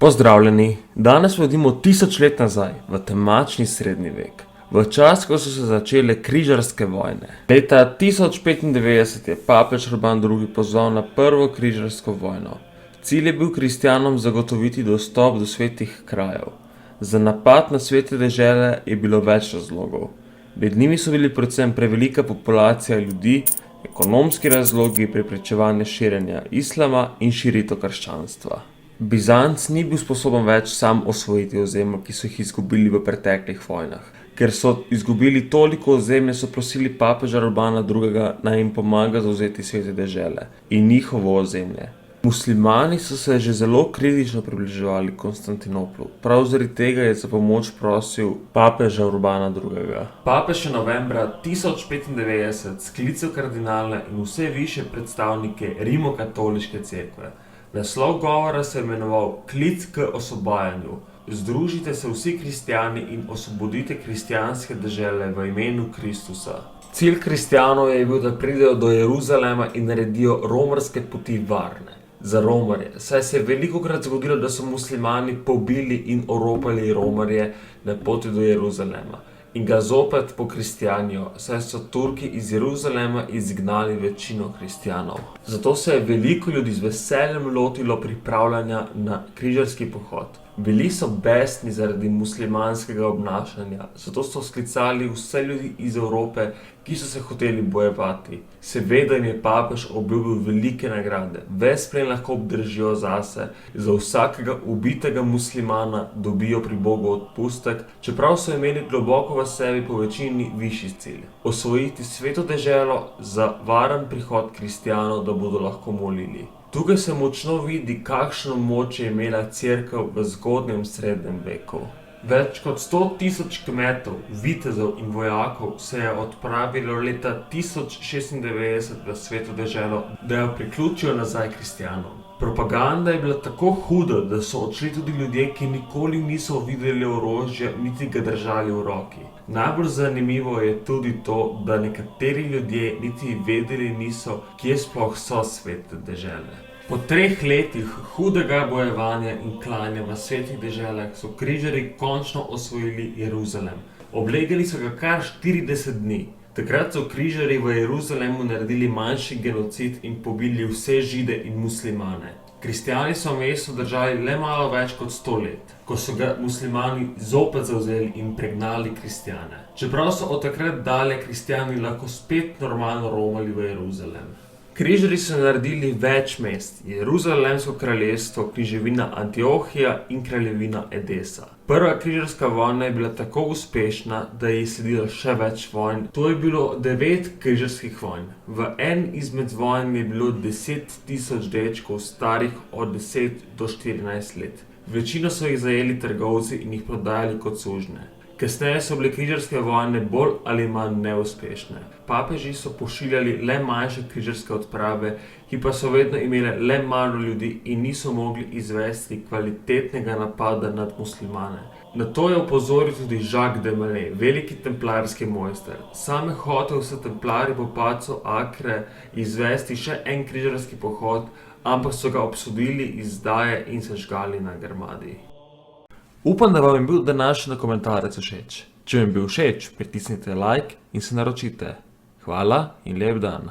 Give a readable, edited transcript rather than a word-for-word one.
Pozdravljeni, danes vodimo 1000 let nazaj, v temačni srednji vek, v čas, ko so se začele križarske vojne. Leta 1095 je papež Urban II pozval na prvo križarsko vojno. Cilj je bil kristjanom zagotoviti dostop do svetih krajev. Za napad na svete dežele je bilo več razlogov. Med njimi so bili predvsem prevelika populacija ljudi, ekonomski razlogi, preprečevanje širjenja islama in širitev krščanstva. Bizanc ni bil sposoben več sam osvojiti ozemlja, ki so jih izgubili v preteklih vojnah. Ker so izgubili toliko ozemlja, so prosili papeža Urbana II, naj jim pomaga zavzeti svete dežele in njihovo ozemlje. Muslimani so se že zelo kritično približevali Konstantinoplu, prav zaradi tega je za pomoč prosil papeža Urbana II. Papež je novembra 1095 sklical kardinale in vse višje predstavnike rimokatoliške cerkve. Naslov govora se je imenoval Klic k osvobajanju. Združite se vsi kristjani in osvobodite kristjanske dežele v imenu Kristusa. Cilj kristjanov je bil, da pridejo do Jeruzalema in naredijo romarske poti varne. Za Romarje, saj se je velikokrat zgodilo, da so muslimani pobili in oropali Romarje na poti do Jeruzalema. In ga zopet pokristjanijo, saj so Turki iz Jeruzalema izgnali večino kristjanov. Zato se je veliko ljudi z veseljem lotilo pripravljanja na križarski pohod. Bili so besni zaradi muslimanskega obnašanja, zato so sklicali vse ljudi iz Evrope, ki so se hoteli bojevati. Seveda jim je papež obljubil velike nagrade, ves plen lahko obdržijo zase, za vsakega ubitega muslimana dobijo pri Bogu odpustek, čeprav so imeli globoko v sebi po večini višji cilj. Osvojiti sveto deželo za varen prihod kristjanov, da bodo lahko molili. Tukaj se močno vidi, kakšno moč je imela cerkev v zgodnjem srednjem veku. Več kot 100 000 kmetov, vitezov in vojakov se je odpravilo leta 1096 v sveto deželo, da jo priključijo nazaj kristjanom. Propaganda je bila tako huda, da so odšli tudi ljudje, ki nikoli niso videli orožja, niti ga držali v roki. Najbolj zanimivo je tudi to, da nekateri ljudje niti vedeli niso, kje sploh so svete dežele. Po 3 letih hudega bojevanja in klanja v svetih deželah so križarji končno osvojili Jeruzalem. Oblegali so ga kar 40 dni. Takrat so križarji v Jeruzalemu naredili manjši genocid in pobili vse Žide in muslimane. Kristjani so mesto držali le malo več kot 100 let, ko so ga muslimani zopet zavzeli in pregnali kristjane. Čeprav so od takrat dalje kristjani lahko spet normalno romali v Jeruzalem. Križarji so naredili več mest, Jeruzalemsko kraljestvo, križevina Antiohija in kraljevina Edesa. Prva križarska vojna je bila tako uspešna, da je sledilo še več vojn. To je bilo 9 križarskih vojn. V en izmed vojn je bilo 10 000 dečkov starih od 10 do 14 let. Večino so jih zajeli trgovci in jih prodajali kot sužnje. Kasneje so bile križarske vojne bolj ali manj neuspešne. Papeži so pošiljali le manjše križarske odprave, ki pa so vedno imele le malo ljudi in niso mogli izvesti kvalitetnega napada nad muslimane. Na to je opozoril tudi Jacques de Molay, veliki templarski mojster. Sam je hotel s templarji po padcu Acre izvesti še en križarski pohod, ampak so ga obsodili izdaje in sežgali na grmadi. Upam, da vam je bil današnji dokumentarec všeč. Če vam je bil všeč, pritisnite like in se naročite. Hvala in lep dan.